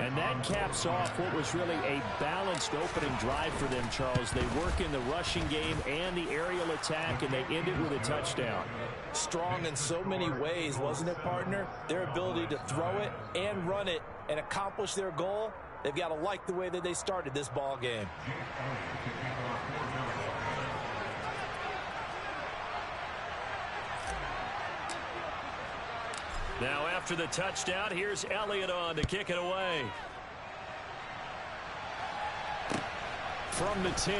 And that caps off what was really a balanced opening drive for them, Charles. They work in the rushing game and the aerial attack, and they end it with a touchdown. Strong in so many ways, wasn't it, partner? Their ability to throw it and run it and accomplish their goal, they've got to like the way that they started this ball game. Now after the touchdown, here's Elliott on to kick it away. From the 10.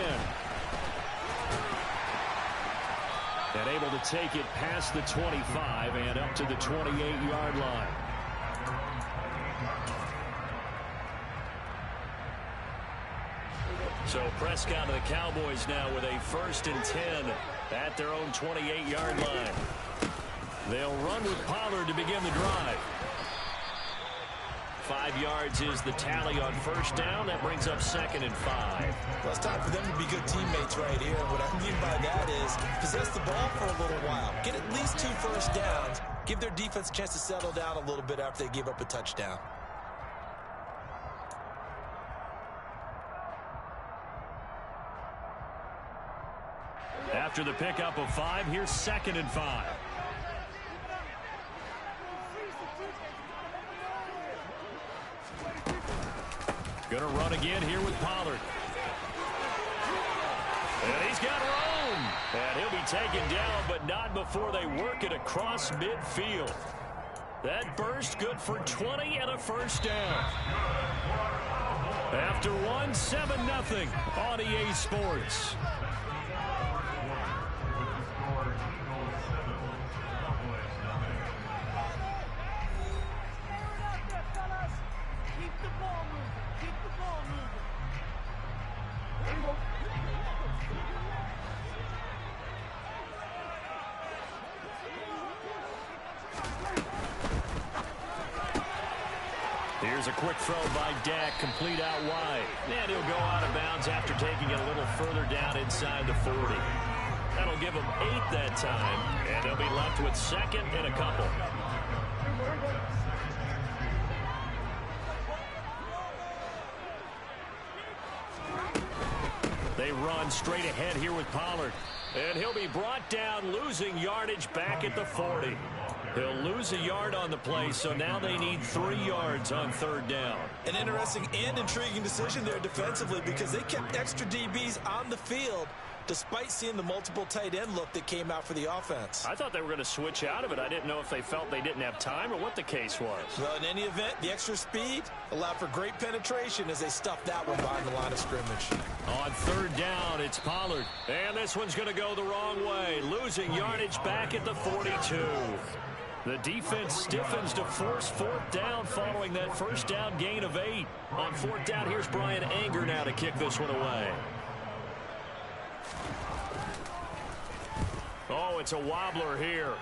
And able to take it past the 25 and up to the 28-yard line. So Prescott and the Cowboys now with a 1st and 10 at their own 28-yard line. They'll run with Pollard to begin the drive. 5 yards is the tally on 1st down. That brings up 2nd and 5. Well, it's time for them to be good teammates right here. What I mean by that is possess the ball for a little while. Get at least 2 first downs. Give their defense a chance to settle down a little bit after they give up a touchdown. After the pickup of 5, here's 2nd and 5. Going to run again here with Pollard. And he's got room. And he'll be taken down, but not before they work it across midfield. That burst good for 20 and a 1st down. After 1, 7-0 on EA Sports. Here's a quick throw by Dak, complete out wide. And he'll go out of bounds after taking it a little further down inside the 40. That'll give them 8 that time, and they'll be left with 2nd and a couple. They run straight ahead here with Pollard. And he'll be brought down, losing yardage back at the 40. He'll lose a yard on the play, so now they need 3 yards on 3rd down. An interesting and intriguing decision there defensively because they kept extra DBs on the field despite seeing the multiple tight end look that came out for the offense. I thought they were going to switch out of it. I didn't know if they felt they didn't have time or what the case was. Well, in any event, the extra speed allowed for great penetration as they stuffed that one behind the line of scrimmage. On 3rd down, it's Pollard. And this one's going to go the wrong way, losing yardage back at the 42. The defense stiffens to force 4th down following that 1st down gain of 8. On 4th down, here's Brian Anger now to kick this one away. Oh, it's a wobbler here.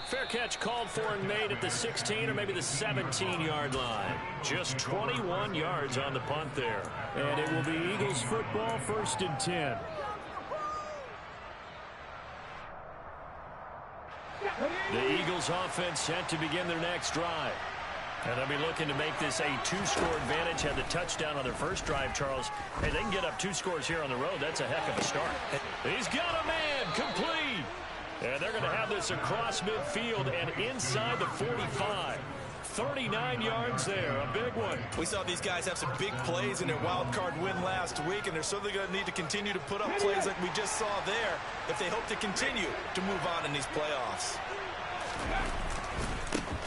Fair catch called for and made at the 16 or maybe the 17-yard line. Just 21 yards on the punt there. And it will be Eagles football, 1st and 10. The Eagles offense set to begin their next drive. And they'll be looking to make this a 2-score advantage. Had the touchdown on their first drive, Charles. Hey, they can get up 2 scores here on the road. That's a heck of a start. He's got a man, complete. And they're going to have this across midfield and inside the 45. 39 yards there, a big one. We saw these guys have some big plays in their wild card win last week, and they're certainly going to need to continue to put up plays like we just saw there if they hope to continue to move on in these playoffs.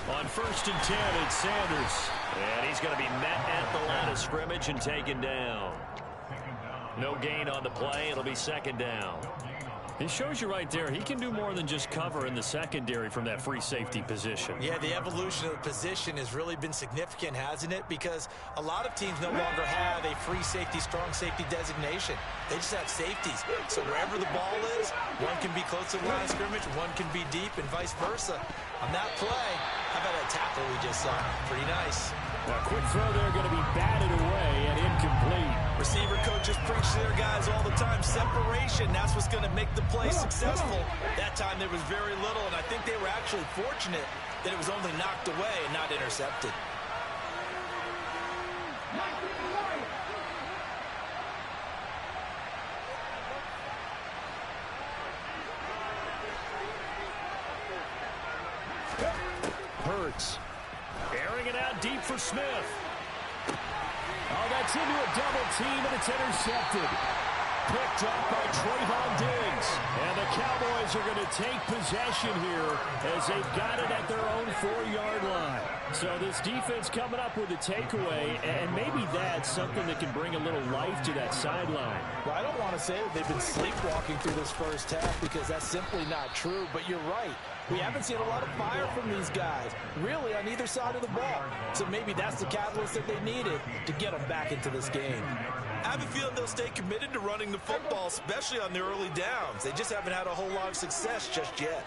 On 1st and 10, it's Sanders. And he's going to be met at the line of scrimmage and taken down. No gain on the play. It'll be 2nd down. It shows you right there, he can do more than just cover in the secondary from that free safety position. Yeah, the evolution of the position has really been significant, hasn't it? Because a lot of teams no longer have a free safety, strong safety designation. They just have safeties. So wherever the ball is, one can be close to the line of scrimmage, one can be deep, and vice versa. On that play, how about that tackle we just saw? Pretty nice. A quick throw there, going to be batted away and incomplete. Receiver coaches preach to their guys all the time. Separation, that's what's going to make the play successful. That time there was very little, and I think they were actually fortunate that it was only knocked away and not intercepted. intercepted. Hurts. Airing it out deep for Smith. Oh, that's into a double team, and it's intercepted. Picked up by Trayvon Diggs. And the Cowboys are going to take possession here as they've got it at their own 4-yard line. So this defense coming up with a takeaway, and maybe that's something that can bring a little life to that sideline. Well, I don't want to say that they've been sleepwalking through this first half because that's simply not true, but you're right. We haven't seen a lot of fire from these guys, really, on either side of the ball. So maybe that's the catalyst that they needed to get them back into this game. I have a feeling they'll stay committed to running the football, especially on the early downs. They just haven't had a whole lot of success just yet.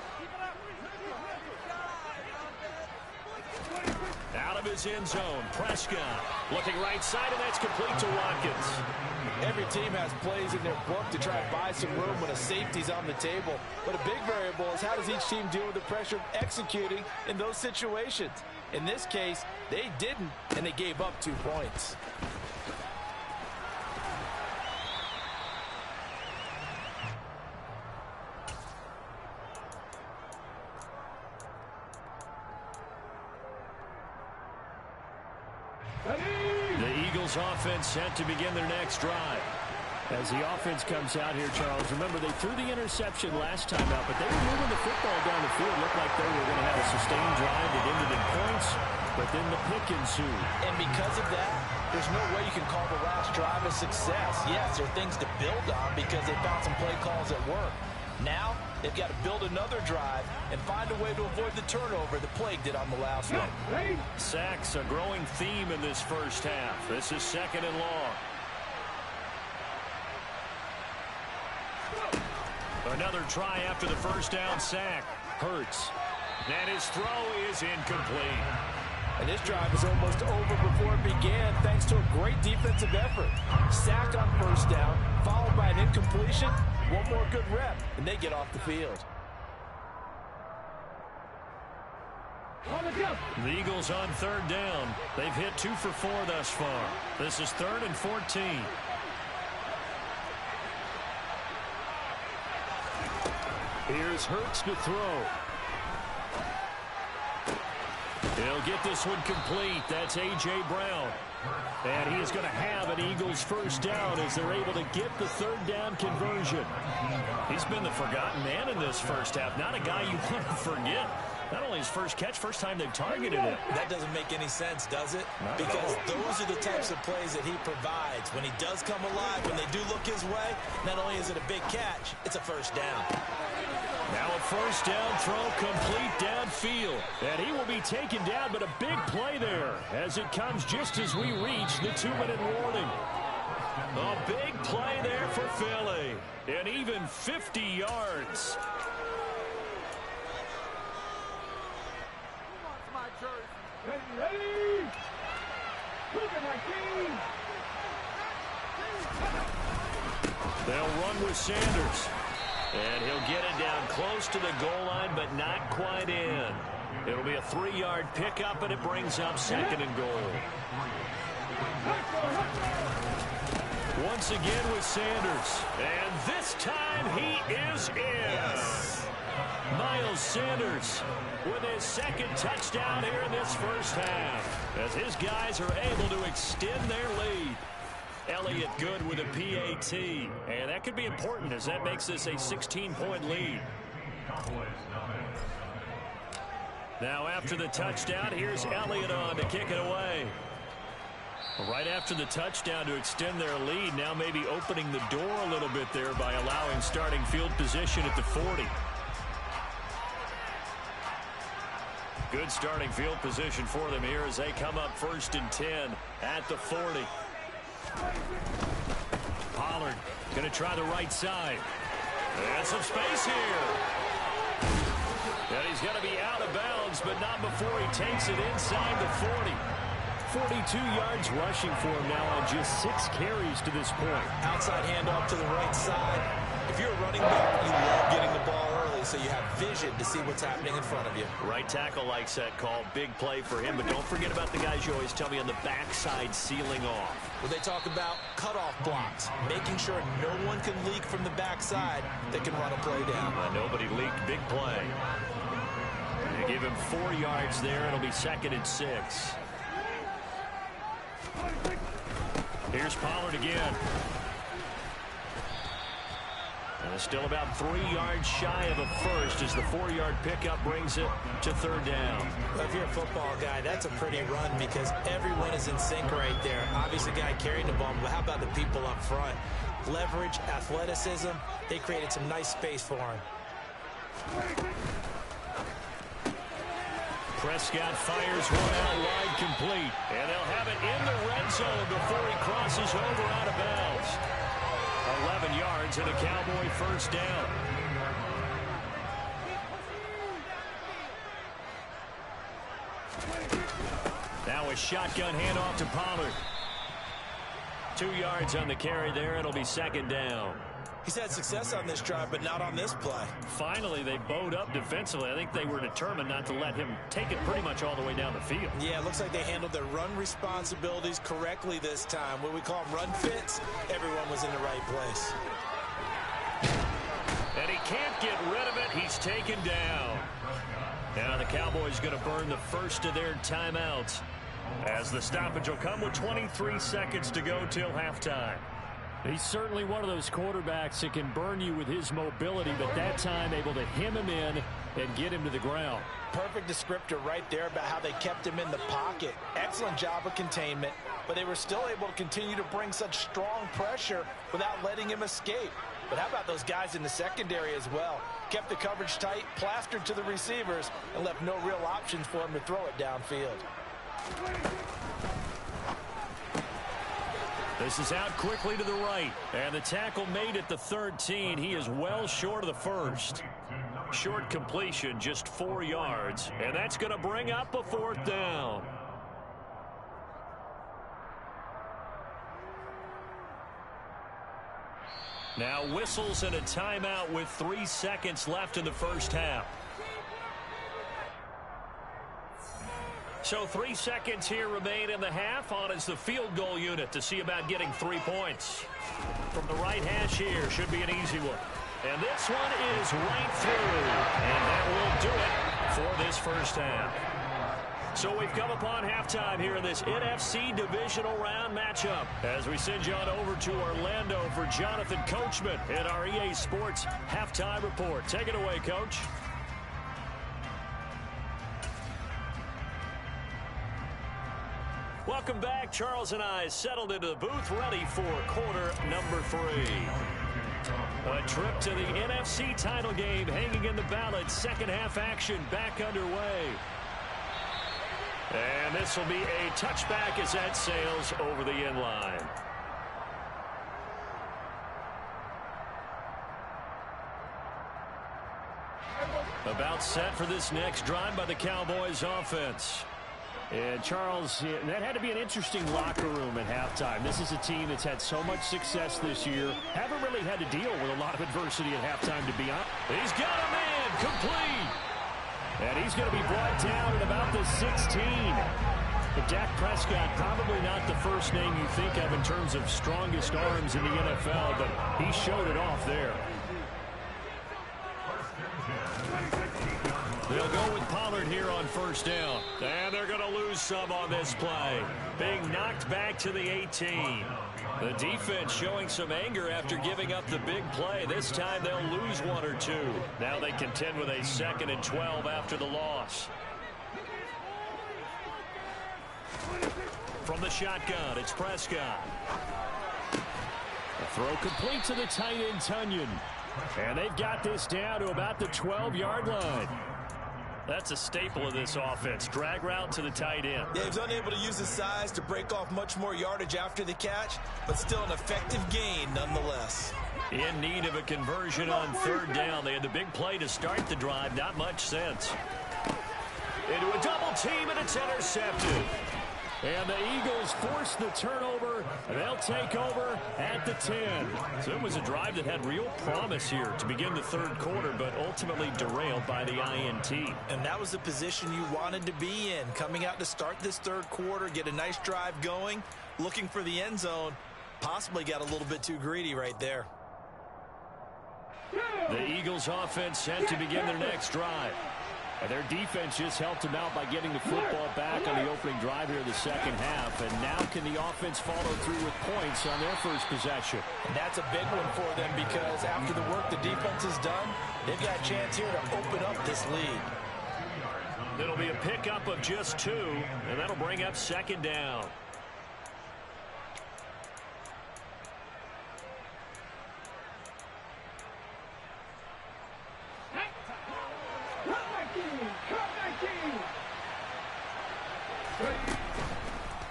Out of his end zone, Prescott looking right side, and that's complete to Watkins. Every team has plays in their book to try and buy some room when a safety's on the table. But a big variable is how does each team deal with the pressure of executing in those situations. In this case, they didn't, and they gave up 2 points. The Eagles offense set to begin their next drive. As the offense comes out here, Charles, remember they threw the interception last time out, but they were moving the football down the field. Looked like they were going to have a sustained drive that ended in points, but then the pick ensued. And because of that, there's no way you can call the last drive a success. Yes, there are things to build on because they found some play calls that work. Now, they've got to build another drive and find a way to avoid the turnover that plagued it on the last one. Sacks, a growing theme in this first half. This is 2nd and long. Another try after the first down sack. Hurts. And his throw is incomplete. And this drive is almost over before it began thanks to a great defensive effort. Sack on first down, followed by an incompletion. One more good rep, and they get off the field. The Eagles on 3rd down. They've hit 2 for 4 thus far. This is 3rd and 14. Here's Hurts to throw. He'll get this one complete. That's A.J. Brown. And he is going to have an Eagles first down as they're able to get the 3rd down conversion. He's been the forgotten man in this first half. Not a guy you want to forget. Not only his first catch, first time they've targeted him. That doesn't make any sense, does it? Because those are the types of plays that he provides. When he does come alive, when they do look his way, not only is it a big catch, it's a first down. Now a first down throw complete downfield. And he will be taken down, but a big play there as it comes just as we reach the 2-minute warning. A big play there for Philly. And even 50 yards. They'll run with Sanders. And he'll get it down close to the goal line, but not quite in. It'll be a 3-yard pickup, and it brings up 2nd and goal. Once again with Sanders. And this time he is in. Yes. Miles Sanders with his 2nd touchdown here in this first half, as his guys are able to extend their lead. Elliott good with a PAT, and that could be important as that makes this a 16-point lead. Now after the touchdown, here's Elliott on to kick it away. Right after the touchdown to extend their lead, now maybe opening the door a little bit there by allowing starting field position at the 40. Good starting field position for them here as they come up 1st and 10 at the 40. Pollard going to try the right side. And some space here. And he's going to be out of bounds, but not before he takes it inside the 40. 42 yards rushing for him now on just 6 carries to this point. Outside handoff to the right side. If you're a running back, you love getting the ball early. is so you have vision to see what's happening in front of you. Right tackle likes that call. Big play for him, but don't forget about the guys you always tell me on the backside sealing off. Well, they talk about cutoff blocks, making sure no one can leak from the backside that can run a play down. Nobody leaked. Big play. They give him 4 yards there. It'll be 2nd and 6. Here's Pollard again. And it's still about 3 yards shy of a first as the 4-yard pickup brings it to 3rd down. Well, if you're a football guy, that's a pretty run because everyone is in sync right there. Obviously, the guy carrying the ball, but how about the people up front? Leverage, athleticism, they created some nice space for him. Prescott fires one out wide complete. And they'll have it in the red zone before he crosses over out of bounds. 11 yards and a Cowboy first down. Now a shotgun handoff to Pollard. 2 yards on the carry there. It'll be 2nd down. He's had success on this drive, but not on this play. Finally, they bowed up defensively. I think they were determined not to let him take it pretty much all the way down the field. Yeah, it looks like they handled their run responsibilities correctly this time. What we call them run fits, everyone was in the right place. And he can't get rid of it. He's taken down. Now the Cowboys going to burn the first of their timeouts as the stoppage will come with 23 seconds to go till halftime. He's certainly one of those quarterbacks that can burn you with his mobility, but that time able to hem him in and get him to the ground. Perfect descriptor right there about how they kept him in the pocket. Excellent job of containment, but they were still able to continue to bring such strong pressure without letting him escape. But how about those guys in the secondary as well? Kept the coverage tight, plastered to the receivers, and left no real options for him to throw it downfield. This is out quickly to the right, and the tackle made at the 13. He is well short of the first. Short completion, just 4 yards, and that's going to bring up a 4th down. Now whistles and a timeout with 3 seconds left in the first half. So 3 seconds here remain in the half. On is the field goal unit to see about getting 3 points. From the right hash here, should be an easy one. And this one is right through. And that will do it for this first half. So we've come upon halftime here in this NFC divisional round matchup as we send you on over to Orlando for Jonathan Coachman in our EA Sports halftime report. Take it away, Coach. Welcome back. Charles and I settled into the booth ready for quarter number 3. A trip to the NFC title game hanging in the balance. Second half action back underway. And this will be a touchback as that sails over the end line. About set for this next drive by the Cowboys offense. And Charles, that had to be an interesting locker room at halftime. This is a team that's had so much success this year. Haven't really had to deal with a lot of adversity at halftime, to be honest. He's got a man complete. And he's going to be brought down at about the 16. But Dak Prescott, probably not the first name you think of in terms of strongest arms in the NFL, but he showed it off there. They'll go with Pollard here on first down. And they're going to lose some on this play. Being knocked back to the 18. The defense showing some anger after giving up the big play. This time they'll lose 1 or 2. Now they contend with a 2nd and 12 after the loss. From the shotgun, it's Prescott. A throw complete to the tight end, Tunyon. And they've got this down to about the 12-yard line. That's a staple of this offense. Drag route to the tight end. Yeah, he's unable to use his size to break off much more yardage after the catch, but still an effective gain nonetheless. In need of a conversion on 3rd down. They had the big play to start the drive. Not much sense. Into a double team, and it's intercepted. And the Eagles force the turnover, and they'll take over at the 10. So it was a drive that had real promise here to begin the third quarter, but ultimately derailed by the INT. And that was the position you wanted to be in, coming out to start this third quarter, get a nice drive going, looking for the end zone. Possibly got a little bit too greedy right there. The Eagles offense set to begin their next drive. And their defense just helped them out by getting the football back on the opening drive here in the second half. And now can the offense follow through with points on their first possession? And that's a big one for them because after the work the defense has done, they've got a chance here to open up this lead. It'll be a pickup of just 2, and that'll bring up second down.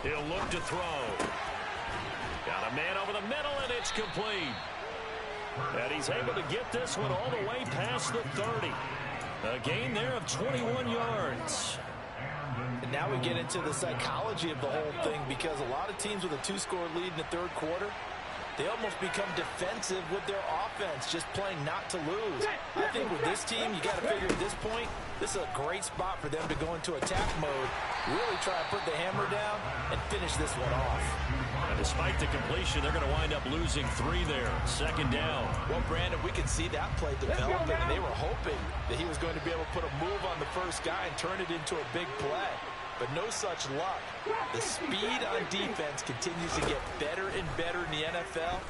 He'll look to throw. Got a man over the middle, and it's complete. And he's able to get this one all the way past the 30. A gain there of 21 yards. And now we get into the psychology of the whole thing because a lot of teams with a 2-score lead in the third quarter, they almost become defensive with their offense, just playing not to lose. I think with this team, you got to figure at this point, this is a great spot for them to go into attack mode, really try to put the hammer down and finish this one off. And despite the completion, they're going to wind up losing 3 there. Second down. Well, Brandon, we could see that play developing, and they were hoping that he was going to be able to put a move on the first guy and turn it into a big play. But no such luck. The speed on defense continues to get better and better in the NFL.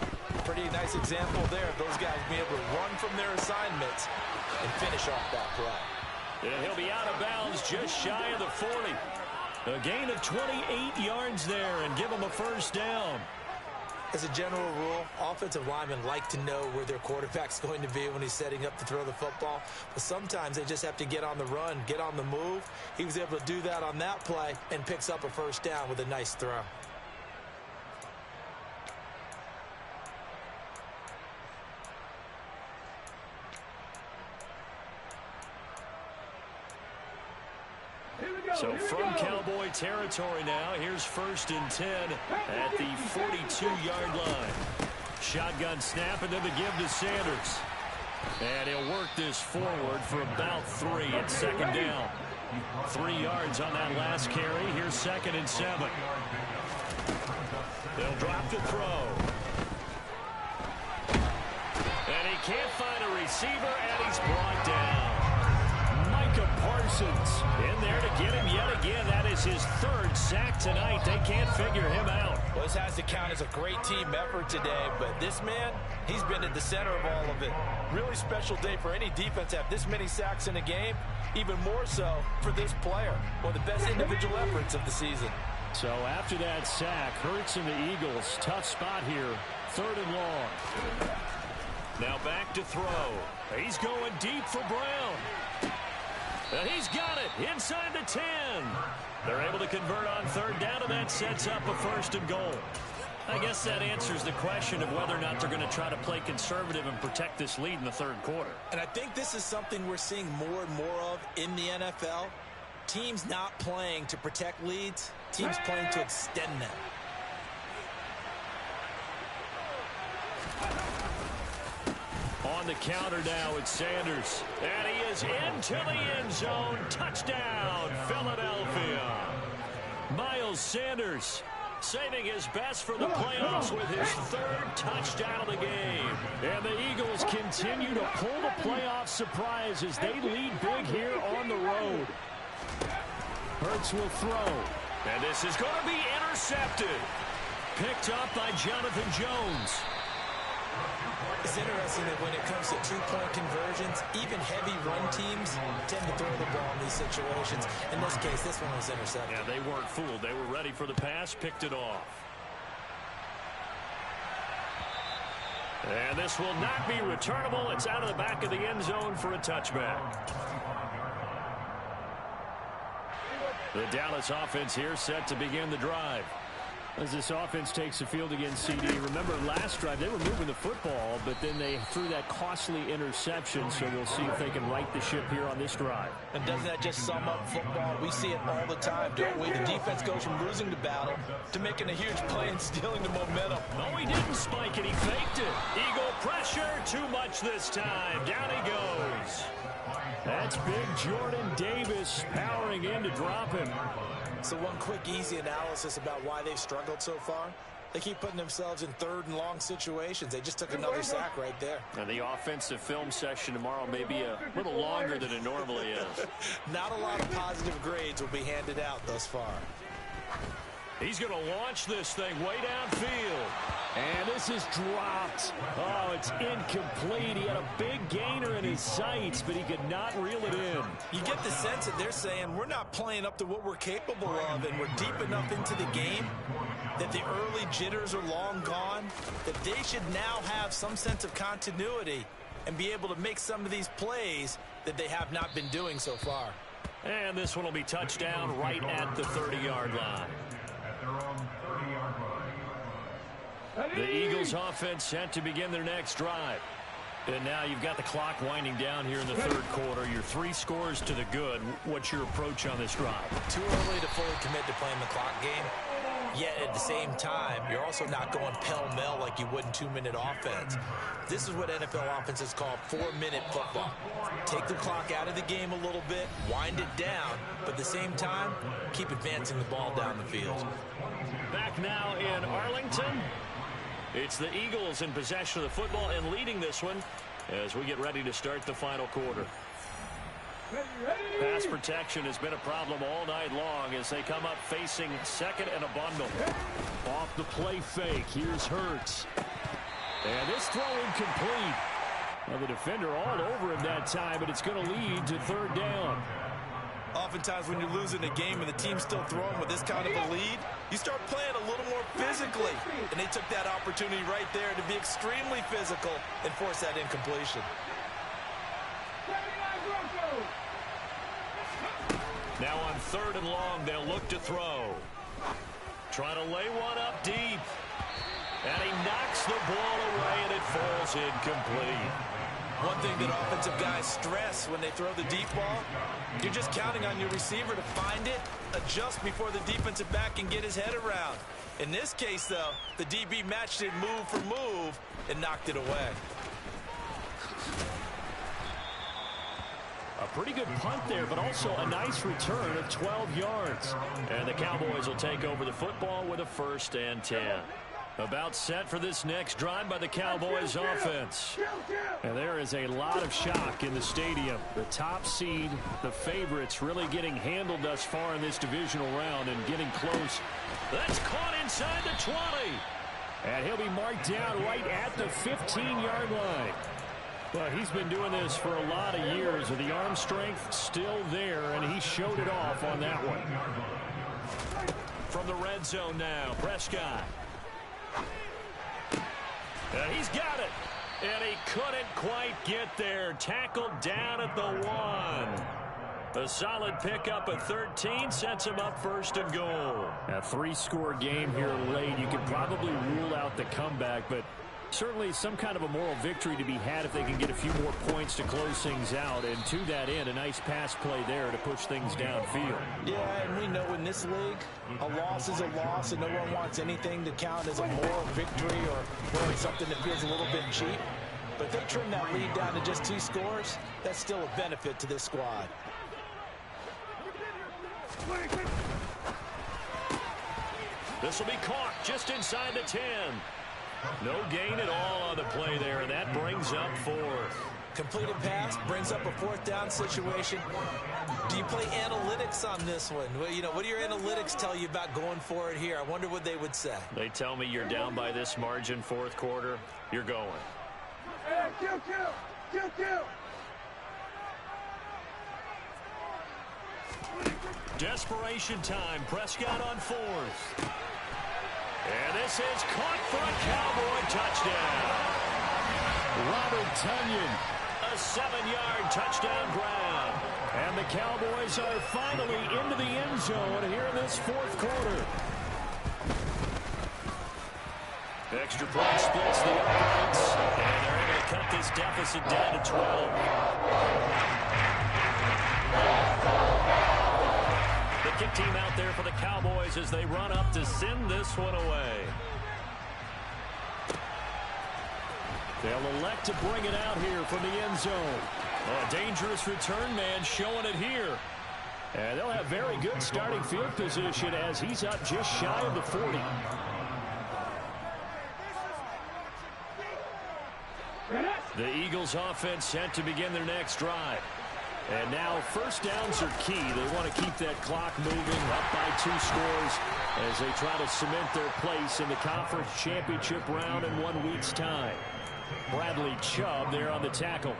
Pretty nice example there of those guys being able to run from their assignments and finish off that play. And he'll be out of bounds just shy of the 40. A gain of 28 yards there and give him a first down. As a general rule, offensive linemen like to know where their quarterback's going to be when he's setting up to throw the football. But sometimes they just have to get on the run, get on the move. He was able to do that on that play and picks up a first down with a nice throw. So from Cowboy territory now, here's 1st and 10 at the 42-yard line. Shotgun snap and then the give to Sanders. And he'll work this forward for about 3 at second down. 3 yards on that last carry. Here's 2nd and 7. They'll drop the throw. And he can't find a receiver, and he's brought down. Parsons in there to get him yet again. That is his 3rd sack tonight. They can't figure him out. Well, this has to count as a great team effort today, but this man, he's been at the center of all of it. Really special day for any defense to have this many sacks in a game, even more so for this player. One of the best individual efforts of the season. So after that sack, Hurts and the Eagles, tough spot here, 3rd and long. Now back to throw. He's going deep for Brown. And he's got it inside the 10. They're able to convert on 3rd down, and that sets up a 1st and goal. I guess that answers the question of whether or not they're going to try to play conservative and protect this lead in the third quarter. And I think this is something we're seeing more and more of in the NFL. Teams not playing to protect leads, teams playing to extend them. On the counter now, it's Sanders. And he is into the end zone. Touchdown, Philadelphia. Miles Sanders saving his best for the playoffs with his 3rd touchdown of the game. And the Eagles continue to pull the playoff surprise as they lead big here on the road. Hurts will throw. And this is going to be intercepted. Picked up by Jonathan Jones. It's interesting that when it comes to 2-point conversions, even heavy run teams tend to throw the ball in these situations. In this case, this one was intercepted. Yeah, they weren't fooled. They were ready for the pass, picked it off. And this will not be returnable. It's out of the back of the end zone for a touchback. The Dallas offense here set to begin the drive. As this offense takes the field against CD. Remember, last drive, they were moving the football, but then they threw that costly interception, so we'll see if they can right the ship here on this drive. And doesn't that just sum up football? We see it all the time, don't we? The defense goes from losing the battle to making a huge play and stealing the momentum. No, he didn't spike it. He faked it. Eagle pressure. Too much this time. Down he goes. That's big Jordan Davis powering in to drop him. So one quick, easy analysis about why they've struggled so far. They keep putting themselves in third and long situations. They just took another sack right there. And the offensive film session tomorrow may be a little longer than it normally is. Not a lot of positive grades will be handed out thus far. He's going to launch this thing way downfield. And this is dropped. Oh, it's incomplete. He had a big gainer in his sights, but he could not reel it in. You get the sense that they're saying we're not playing up to what we're capable of, and we're deep enough into the game that the early jitters are long gone, that they should now have some sense of continuity and be able to make some of these plays that they have not been doing so far. And this one will be touchdown right at the 30-yard line. The Eagles offense set to begin their next drive. And now you've got the clock winding down here in the third quarter. Your 3 scores to the good. What's your approach on this drive? Too early to fully commit to playing the clock game. Yet at the same time, you're also not going pell-mell like you would in 2-minute offense. This is what NFL offenses call 4-minute football. Take the clock out of the game a little bit, wind it down, but at the same time, keep advancing the ball down the field. Back now in Arlington. It's the Eagles in possession of the football and leading this one as we get ready to start the final quarter. Pass protection has been a problem all night long as they come up facing second and a bundle. Off the play fake. Here's Hurts. And this throw incomplete. Well, the defender all over him that time, but it's going to lead to third down. Oftentimes when you're losing a game and the team's still throwing with this kind of a lead, you start playing a little more physically. And they took that opportunity right there to be extremely physical and force that incompletion. Now on third and long, they'll look to throw. Trying to lay one up deep. And he knocks the ball away, and it falls incomplete. One thing that offensive guys stress when they throw the deep ball, you're just counting on your receiver to find it, adjust before the defensive back can get his head around. In this case, though, the DB matched it move for move and knocked it away. A pretty good punt there, but also a nice return of 12 yards. And the Cowboys will take over the football with a 1st and 10. About set for this next drive by the Cowboys offense. And there is a lot of shock in the stadium. The top seed, the favorites, really getting handled thus far in this divisional round and getting close. That's caught inside the 20. And he'll be marked down right at the 15-yard line. Well, he's been doing this for a lot of years, with the arm strength still there, and he showed it off on that one. From the red zone now, Prescott. And he's got it. And he couldn't quite get there. Tackled down at the 1. A solid pickup at 13 sets him up 1st and goal. A 3-score game here late. You could probably rule out the comeback, but certainly some kind of a moral victory to be had if they can get a few more points to close things out. And to that end, a nice pass play there to push things downfield. Yeah, and we know in this league, a loss is a loss, and no one wants anything to count as a moral victory or something that feels a little bit cheap. But if they trim that lead down to just 2 scores, that's still a benefit to this squad. This will be caught just inside the 10. No gain at all on the play there, and that brings up 4th. Completed pass brings up a 4th down situation. Do you play analytics on this one? Well, you know, what do your analytics tell you about going for it here? I wonder what they would say. They tell me you're down by this margin 4th quarter, you're going. Desperation time. Prescott on 4th. And this is caught for a Cowboy touchdown. Robert Tonyan. A 7-yard touchdown grab. And the Cowboys are finally into the end zone here in this 4th quarter. Extra point splits the uprights, and they're able to cut this deficit down to 12. The kick team out there for the Cowboys as they run up to send this one away. They'll elect to bring it out here from the end zone. A dangerous return man showing it here. And they'll have very good starting field position as he's up just shy of the 40. The Eagles offense set to begin their next drive. And now first downs are key. They want to keep that clock moving up by 2 scores as they try to cement their place in the conference championship round in 1 week's time. Bradley Chubb there on the tackle.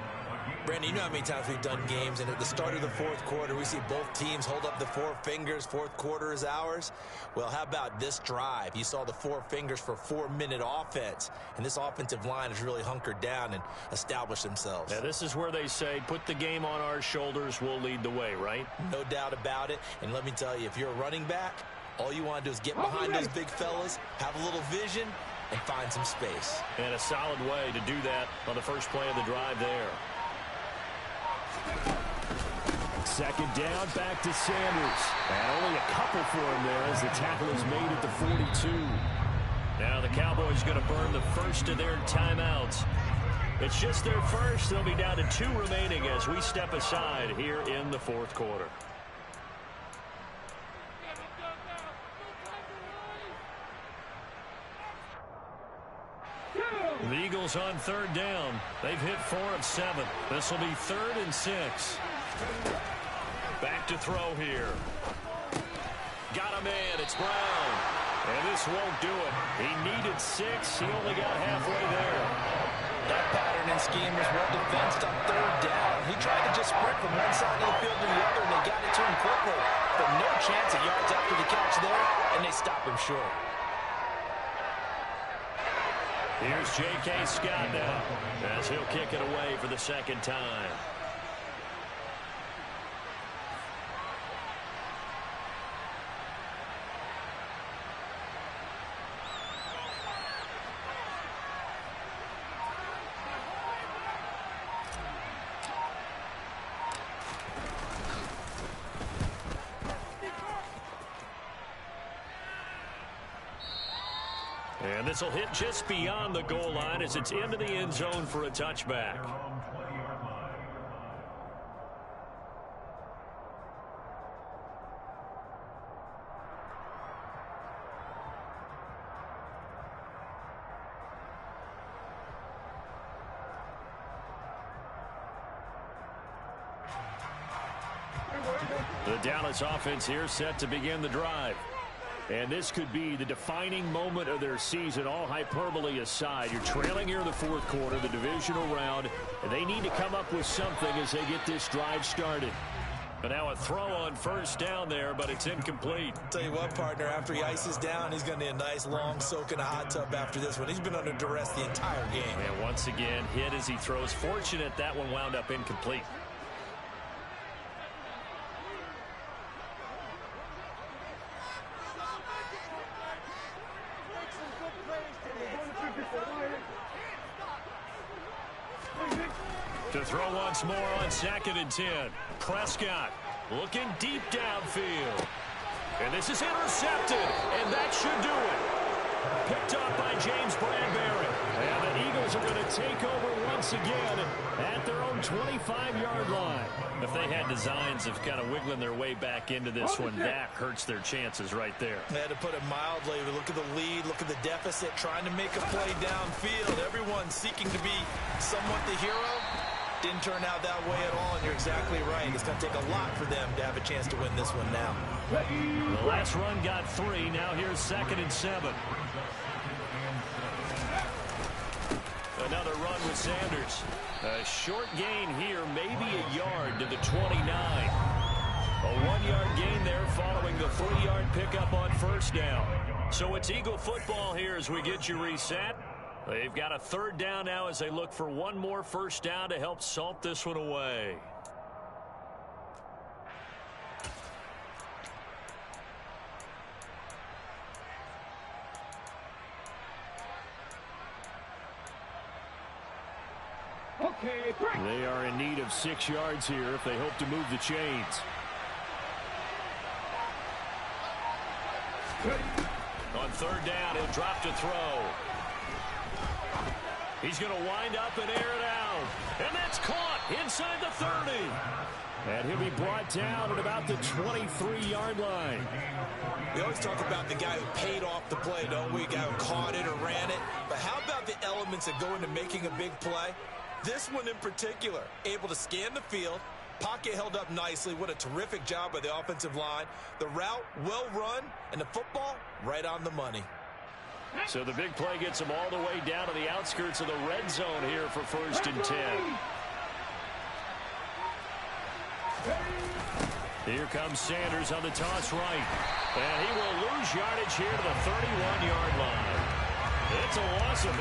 Brandon, you know how many times we've done games, and at the start of the fourth quarter, we see both teams hold up the 4 fingers, fourth quarter is ours. Well, how about this drive? You saw the 4 fingers for 4-minute offense, and this offensive line has really hunkered down and established themselves. Now, this is where they say, put the game on our shoulders, we'll lead the way, right? No doubt about it, and let me tell you, if you're a running back, all you want to do is get behind those big fellas, have a little vision, and find some space. And a solid way to do that on the first play of the drive there. Second down, back to Sanders. And only a couple for him there as the tackle is made at the 42. Now the Cowboys going to burn the first of their timeouts. It's just their first. They'll be down to 2 remaining as we step aside here in the fourth quarter. The Eagles on third down. They've hit 4 of 7. This will be 3rd and 6. Back to throw here. Got him in. It's Brown. And this won't do it. He needed 6. He only got halfway there. That pattern and scheme was well defensed on third down. He tried to just sprint from one side of the field to the other, and they got it to him quickly. But no chance of yards after the catch there, and they stop him short. Here's J.K. Scott now as he'll kick it away for the second time. And this will hit just beyond the goal line as it's into the end zone for a touchback. The Dallas offense here set to begin the drive. And this could be the defining moment of their season, all hyperbole aside. You're trailing here in the fourth quarter, the divisional round, and they need to come up with something as they get this drive started. But now a throw on first down there, but it's incomplete. Tell you what, partner, after he ices down, he's going to need a nice long soak in a hot tub after this one. He's been under duress the entire game. And once again, hit as he throws. Fortunate that one wound up incomplete. To throw once more on 2nd and 10. Prescott looking deep downfield. And this is intercepted, and that should do it. Picked up by James Bradbury. And the Eagles are going to take over once again at their own 25-yard line. If they had designs of kind of wiggling their way back into this one, that hurts their chances right there. They had to put it mildly. Look at the lead, look at the deficit, trying to make a play downfield. Everyone seeking to be somewhat the hero. Didn't turn out that way at all, and you're exactly right. It's going to take a lot for them to have a chance to win this one now. The last run got 3. Now here's 2nd and 7. Another run with Sanders. A short gain here, maybe a yard to the 29. A 1-yard gain there following the 3-yard pickup on first down. So it's Eagle football here as we get you reset. They've got a 3rd down now as they look for one more first down to help salt this one away. They are in need of 6 yards here if they hope to move the chains. On third down, he'll drop to throw. He's going to wind up and air it out. And that's caught inside the 30. And he'll be brought down at about the 23-yard line. We always talk about the guy who paid off the play, don't we? A guy who caught it or ran it. But how about the elements that go into making a big play? This one in particular, able to scan the field, pocket held up nicely. What a terrific job by the offensive line. The route well run, and the football right on the money. So the big play gets him all the way down to the outskirts of the red zone here for 1st and 10. Here comes Sanders on the toss right. And he will lose yardage here to the 31-yard line. It's a loss of 8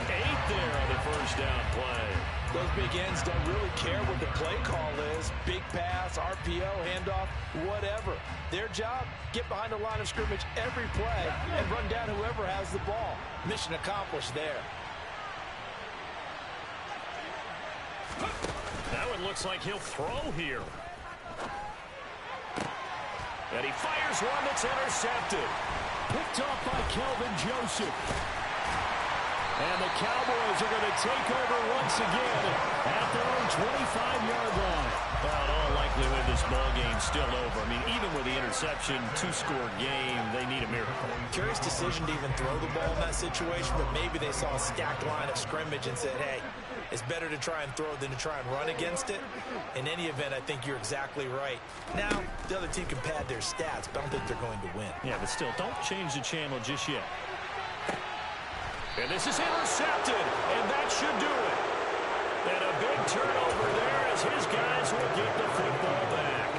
there on the first down play. Those big ends don't really care what the play call is. Big pass, RPO, handoff, whatever. Their job, get behind the line of scrimmage every play and run down whoever has the ball. Mission accomplished there. That one looks like he'll throw here. And he fires one that's intercepted. Picked off by Kelvin Joseph. And the Cowboys are going to take over once again at their own 25-yard line. Well, in all likelihood, this ball game's still over. I mean, even with the interception, 2-score game, they need a miracle. Curious decision to even throw the ball in that situation, but maybe they saw a stacked line of scrimmage and said, hey, it's better to try and throw than to try and run against it. In any event, I think you're exactly right. Now, the other team can pad their stats, but I don't think they're going to win. Yeah, but still, don't change the channel just yet. And this is intercepted, and that should do it. And a big turnover there as his guys will get the football back.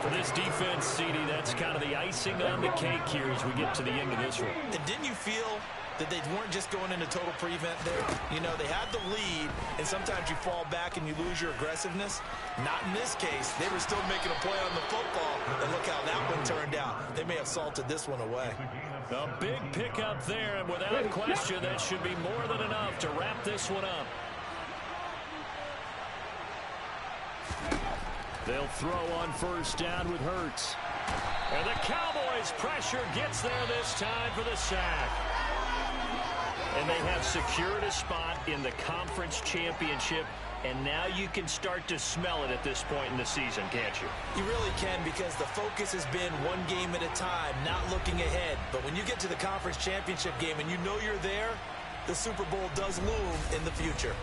For this defense, CD, that's kind of the icing on the cake here as we get to the end of this one. And didn't you feel that they weren't just going into total prevent there? You know, they had the lead, and sometimes you fall back and you lose your aggressiveness. Not in this case. They were still making a play on the football, and look how that one turned out. They may have salted this one away. A big pickup there, and without question, that should be more than enough to wrap this one up. They'll throw on first down with Hurts. And the Cowboys' pressure gets there this time for the sack. And they have secured a spot in the conference championship, and now you can start to smell it at this point in the season, can't you? You really can, because the focus has been one game at a time, not looking ahead. But when you get to the conference championship game and you know you're there, the Super Bowl does loom in the future.